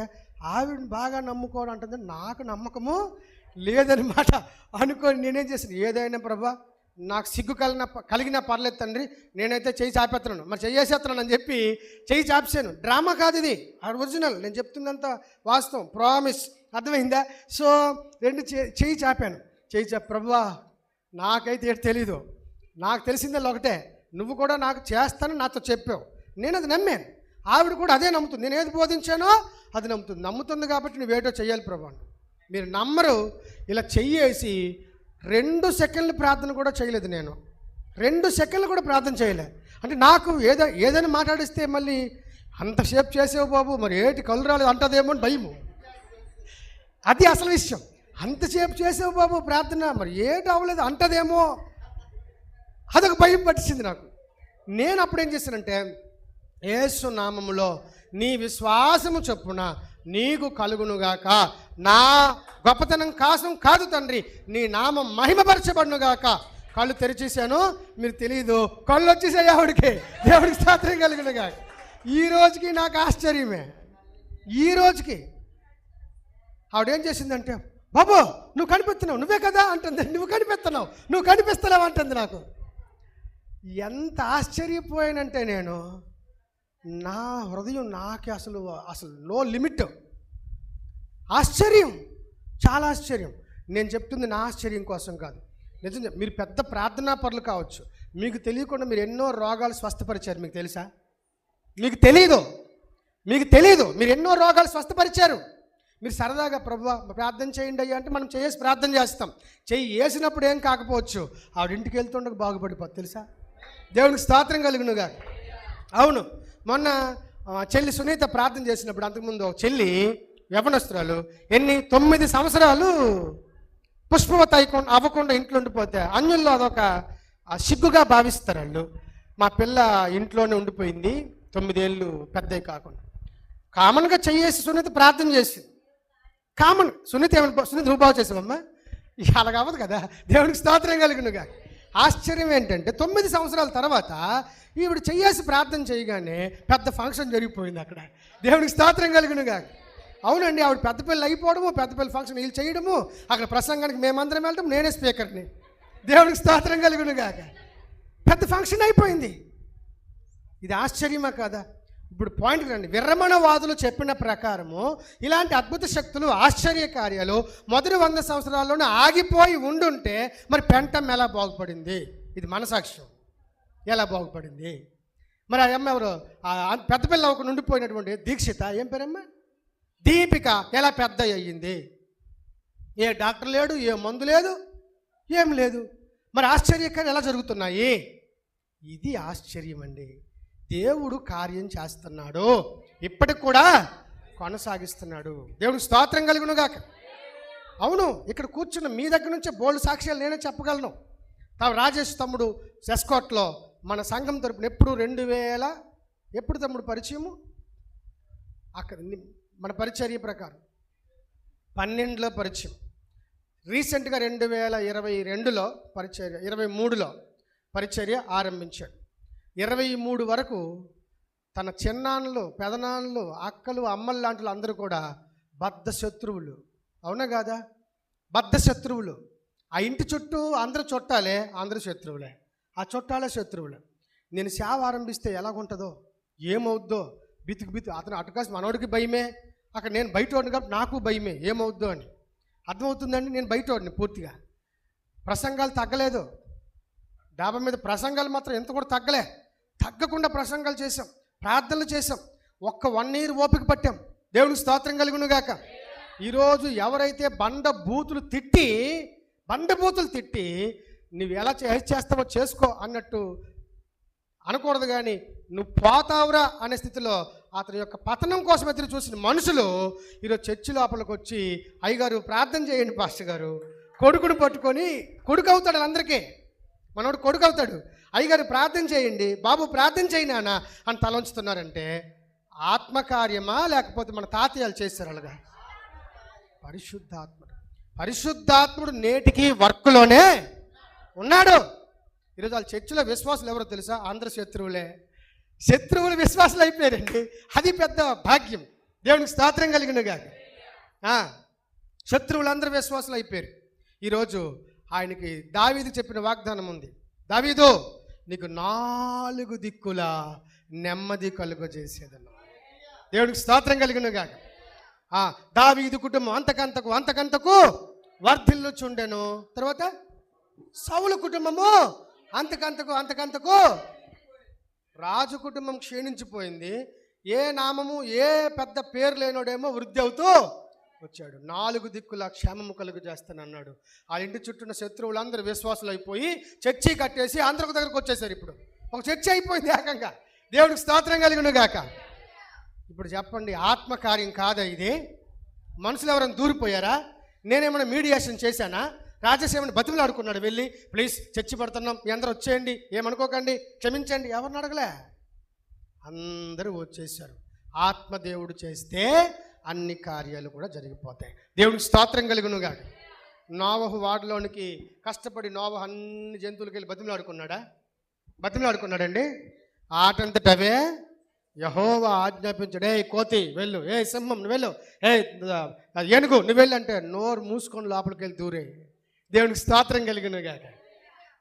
[SPEAKER 1] ఆవిడని బాగా నమ్ముకోవడం అంటుంది, నాకు నమ్మకము లేదనమాట అనుకొని నేనేం చేసాను, ఏదైనా ప్రభా నాకు సిగ్గు కలిగినా పర్లేదు తండ్రి, నేనైతే చెయ్యి చాపేస్తున్నాను, మరి చెయ్యేసేస్తున్నాను అని చెప్పి చెయ్యి చాపేసాను. డ్రామా కాదు ఇది, ఒరిజినల్. నేను చెప్తుందంతా వాస్తవం, ప్రామిస్. అర్థమైందా? సో చెయ్యి చాపాను. ప్రభువా నాకైతే ఏంటి తెలీదు, నాకు తెలిసిందల్లా ఒకటే, నువ్వు కూడా నాకు చేస్తానని నాతో చెప్పావు. నేను అది నమ్మాను, ఆవిడ కూడా అదే నమ్ముతుంది. నేను ఏది బోధించానో అది నమ్ముతుంది కాబట్టి నువ్వేటో చెయ్యాలి ప్రభు. మీరు నమ్మరు. ఇలా చెయ్యేసి 2 సెకండ్లు ప్రార్థన కూడా చేయలేదు. నేను 2 సెకండ్లు కూడా ప్రార్థన చేయలే. అంటే నాకు ఏదైనా మాట్లాడిస్తే మళ్ళీ అంతసేపు చేసేవు బాబు, మరి ఏటి కళ్ళు రాలేదు అంటదేమో అని భయము. అది అసలు విషయం. అంతసేపు చేసేవు బాబు ప్రార్థన, మరి ఏటి అవ్వలేదు అంటదేమో, అదొక భయం పట్టించింది నాకు. నేను అప్పుడేం చేశానంటే, యేసు నామములో నీ విశ్వాసము చొప్పున నీకు కలుగునుగాక, నా గొప్పతనం కోసం కాదు తండ్రి, నీ నామం మహిమపరచబడునుగాక. కళ్ళు తెరిచేసాను, మీరు తెలీదు, కళ్ళు వచ్చేసాయి ఆవిడికి. దేవుడికి స్తోత్రం కలుగునుగాక. ఈ రోజుకి నాకు ఆశ్చర్యమే. ఈ రోజుకి ఆవిడేం చేసిందంటే, బాబు నువ్వు కనిపిస్తున్నావు, నువ్వే కదా అంటుంది. నువ్వు కనిపిస్తున్నావు అంటుంది. నాకు ఎంత ఆశ్చర్యపోయానంటే, నేను నా హృదయం నాకే అసలు నో లిమిట్. ఆశ్చర్యం, చాలా ఆశ్చర్యం. నేను చెప్తుంది నా ఆశ్చర్యం కోసం కాదు, నిజంగా. మీరు పెద్ద ప్రార్థనా పరులు కావచ్చు, మీకు తెలియకుండా మీరు ఎన్నో రోగాలు స్వస్థపరిచారు. మీకు తెలుసా? మీకు తెలీదు. మీరు ఎన్నో రోగాలు స్వస్థపరిచారు. మీరు సరదాగా ప్రభువా ప్రార్థన చేయండి అయ్యా అంటే మనం చేసి ప్రార్థన చేస్తాం. వేసినప్పుడు ఏం కాకపోవచ్చు, ఆవిడింటికి వెళ్తుండగా బాగుపడిపోతుంది. తెలుసా? దేవునికి స్తోత్రం కలుగునుగా. అవును, మొన్న చెల్లి సునీత ప్రార్థన చేసినప్పుడు, అంతకుముందు ఒక చెల్లి యవనస్తురాలు 9 సంవత్సరాలు పుష్పవతి అవ్వకుండా ఇంట్లో ఉండిపోతే అన్యుల్లో అదొక సిగ్గుగా భావిస్తారు వాళ్ళు. మా పిల్ల ఇంట్లోనే ఉండిపోయింది 9 ఏళ్ళు పెద్దవి కాకుండా. కామన్గా చెయ్యేసి సునీత ప్రార్థన చేసింది. కామన్. సునీత నువ్వు బాగు చేసావమ్మా, అలాగ అవ్వదు కదా. దేవునికి స్తోత్రం కలుగునుగా. ఆశ్చర్యం ఏంటంటే 9 సంవత్సరాల తర్వాత ఈవిడ చెయ్యేసి ప్రార్థన చేయగానే పెద్ద ఫంక్షన్ జరిగిపోయింది అక్కడ. దేవునికి స్తోత్రం కలుగునుగా. అవునండి, ఆవిడ పెద్ద పిల్లలు అయిపోవడము, పెద్ద పిల్లల ఫంక్షన్ వీళ్ళు చేయడము, అక్కడ ప్రసంగానికి మేమందరం వెళ్ళడం, నేనే స్పీకర్ని. దేవునికి స్తోత్రం కలుగునుగా. పెద్ద ఫంక్షన్ అయిపోయింది. ఇది ఆశ్చర్యమా కాదా? ఇప్పుడు పాయింట్కి రండి. విరమణవాదులు చెప్పిన ప్రకారము ఇలాంటి అద్భుత శక్తులు, ఆశ్చర్య కార్యాలు మొదటి 100 సంవత్సరాల్లోనే ఆగిపోయి ఉండుంటే మరి పెంటం ఎలా బాగుపడింది? ఇది మనసాక్ష్యం. ఎలా బాగుపడింది? మరి ఆ అమ్మ ఎవరు? పెద్ద పిల్ల ఒక ఉండిపోయినటువంటి దీక్షిత, ఏం పేరమ్మా, దీపిక ఎలా పెద్ద అయ్యింది? ఏ డాక్టర్ లేడు, ఏ మందు లేదు, ఏం లేదు. మరి ఆశ్చర్యకార్యాలు ఎలా జరుగుతున్నాయి? ఇది ఆశ్చర్యం అండి. దేవుడు కార్యం చేస్తున్నాడు, ఇప్పటికి కూడా కొనసాగిస్తున్నాడు. దేవుడికి స్తోత్రం కలుగునుగాక. అవును, ఇక్కడ కూర్చున్న మీ దగ్గర నుంచే బోల్డ్ సాక్ష్యాలు నేనే చెప్పగలను. రాజేష్ తమ్ముడు ఎస్కోట్లో మన సంఘం తరపున ఎప్పుడు 2000 ఎప్పుడు తమ్ముడు పరిచయము అక్కడ మన పరిచర్య ప్రకారం 12లో పరిచయం. రీసెంట్గా 2022లో పరిచర్య, 23లో పరిచర్య ఆరంభించాడు. 23 వరకు తన చిన్నాన్నలు, పెదనాన్నలు, అక్కలు, అమ్మలు లాంటి అందరూ కూడా బద్ధ శత్రువులు. అవునా కాదా? బద్ధ శత్రువులు. ఆ ఇంటి చుట్టూ అందరూ చుట్టాలే, అందరూ శత్రువులే. ఆ చుట్టాలే శత్రువులు. నేను సేవ ఆరంభిస్తే ఎలాగుంటుందో, ఏమవుద్దో, బితుకు అతను అటుకాసి మనోడికి భయమే, అక్కడ నేను బయటోడిని కాబట్టి నాకు భయమే, ఏమవుద్దో అని. అర్థమవుతుందండి? నేను బయటోడిని పూర్తిగా. ప్రసంగాలు తగ్గలేదు, డాబా మీద ప్రసంగాలు మాత్రం ఎంత కూడా తగ్గకుండా ప్రసంగాలు చేసాం, ప్రార్థనలు చేసాం. 1 year ఓపిక పట్టాం. దేవునికి స్తోత్రం కలుగునుగాక. ఈరోజు ఎవరైతే బండబూతులు తిట్టి నువ్వు ఎలా చేస్తావో చేసుకో అన్నట్టు అనకూడదు, కానీ నువ్వు పోతావురా అనే స్థితిలో అతని యొక్క పతనం కోసం ఎదురు చూసిన మనుషులు ఈరోజు చర్చి లోపలికి వచ్చి, అయ్యగారు ప్రార్థన చేయండి పాస్టర్ గారు, కొడుకుని పట్టుకొని, కొడుకు అవుతాడు అందరికీ, మనోడు కొడుకు అవుతాడు, అయ్యగారు ప్రార్థన చేయండి, బాబు ప్రార్థన చేయనానా అని తలంచుతున్నారంటే ఆత్మకార్యమా లేకపోతే మన తాతయ్యలు చేశారు అలాగా? పరిశుద్ధాత్ముడు నేటికి వర్క్లోనే ఉన్నాడు. ఈరోజు వాళ్ళ చర్చిలో విశ్వాసులు ఎవరో తెలుసా? అందరు శత్రువులు విశ్వాసులు అయిపోయారండి. అది పెద్ద భాగ్యం. దేవునికి స్తోత్రం కలిగిన గాక. శత్రువులందరూ విశ్వాసులు అయిపోయారు. ఈరోజు ఆయనకి దావీదు చెప్పిన వాగ్దానం ఉంది, దావీదు నీకు 4 దిక్కుల నెమ్మది కలుగజేసేదన్న. దేవునికి స్తోత్రం కలిగిన గాక. దావీదు కుటుంబం అంతకంతకు వర్ధిల్లుచుండెను. తర్వాత సౌలు కుటుంబము అంతకంతకు రాజు కుటుంబం క్షీణించిపోయింది. ఏ నామము ఏ పెద్ద పేరు లేనోడేమో వృద్ధి అవుతూ వచ్చాడు. 4 దిక్కుల క్షేమము కలుగు చేస్తానన్నాడు. ఆ ఇంటి చుట్టూ శత్రువులందరూ విశ్వాసులు అయిపోయి చర్చి కట్టేసి అందరికి దగ్గరకు వచ్చేసారు. ఇప్పుడు ఒక చర్చి అయిపోయింది ఏకంగా. దేవుడికి స్తోత్రం కలిగిన గాక. ఇప్పుడు చెప్పండి, ఆత్మకార్యం కాదా ఇది? మనుషులు ఎవరైనా దూరిపోయారా? నేనేమైనా మీడియేషన్ చేశానా? రాజసేమని బతిమలాడుకున్నాడు వెళ్ళి, ప్లీజ్ చర్చి పడుతున్నాం, మీ అందరూ వచ్చేయండి, ఏమనుకోకండి, క్షమించండి. ఎవరిని అడగలే, అందరూ వచ్చేసారు. ఆత్మదేవుడు చేస్తే అన్ని కార్యాలు కూడా జరిగిపోతాయి. దేవుడికి స్తోత్రం కలుగును గాక. నోవహు వాడలోనికి కష్టపడి నోవహు అన్ని జంతువులకి వెళ్ళి బతిమలాడుకున్నాడండి. ఆటంతటవే యెహోవా ఆజ్ఞాపించాడు, ఏ కోతి వెళ్ళు, ఏ సింహం నువ్వు వెళ్ళు, ఏ ఏనుగు నువ్వు వెళ్ళు అంటే నోరు మూసుకొని లోపలికి వెళ్ళి దూరే. దేవునికి స్తోత్రం కలిగిన గాక.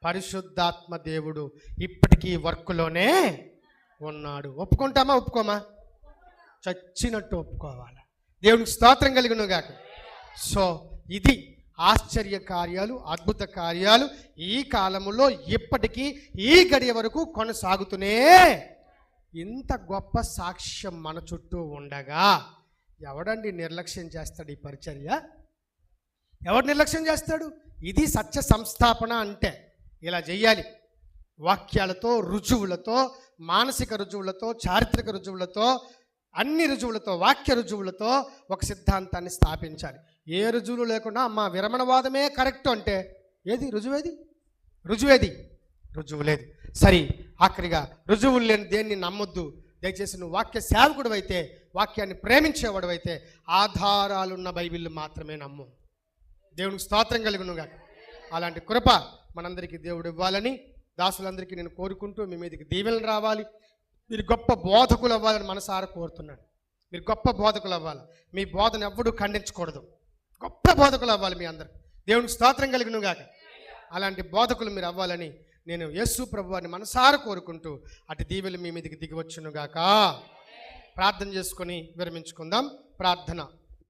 [SPEAKER 1] పరిశుద్ధాత్మ దేవుడు ఇప్పటికీ వర్క్లోనే ఉన్నాడు. ఒప్పుకుంటామా ఒప్పుకోమా? చచ్చినట్టు ఒప్పుకోవాలి. దేవునికి స్తోత్రం కలిగిన గాక. సో ఇది ఆశ్చర్య కార్యాలు, అద్భుత కార్యాలు ఈ కాలములో ఇప్పటికీ ఈ గడియ వరకు కొనసాగుతూనే, ఇంత గొప్ప సాక్ష్యం మన చుట్టూ ఉండగా ఎవడండి నిర్లక్ష్యం చేస్తాడు? ఈ పరిచర్య ఎవడు నిర్లక్ష్యం చేస్తాడు? ఇది సత్య సంస్థాపన అంటే ఇలా చెయ్యాలి. వాక్యాలతో, రుజువులతో, మానసిక రుజువులతో, చారిత్రక రుజువులతో, అన్ని రుజువులతో, వాక్య రుజువులతో ఒక సిద్ధాంతాన్ని స్థాపించాలి. ఏ రుజువులు లేకుండా మా విరమణవాదమే కరెక్ట్ అంటే ఏది రుజువేది? రుజువు లేదు. సరే, ఆఖరిగా రుజువులు లేని దేన్ని నమ్మొద్దు. దయచేసి నువ్వు వాక్య సేవకుడు అయితే, వాక్యాన్ని ప్రేమించేవాడు అయితే ఆధారాలున్న బైబిల్ మాత్రమే నమ్ము. దేవునికి స్తోత్రం కలుగును గాక. అలాంటి కృప మనందరికీ దేవుడు ఇవ్వాలని దాసులందరికీ నేను కోరుకుంటూ, మీ మీదకి దీవెనలు రావాలి, మీరు గొప్ప బోధకులు అవ్వాలని మనసారా కోరుతున్నాను. మీరు గొప్ప బోధకులు అవ్వాలి. మీ బోధన ఎవ్వడూ ఖండించకూడదు. గొప్ప బోధకులు అవ్వాలి మీ అందరు. దేవునికి స్తోత్రం కలుగును గాక. అలాంటి బోధకులు మీరు అవ్వాలని నేను యేసు ప్రభువారిని మనసారా కోరుకుంటూ అటు దీవెలు మీ మీదకి దిగివచ్చును గాక. ప్రార్థన చేసుకొని విరమించుకుందాం. ప్రార్థన.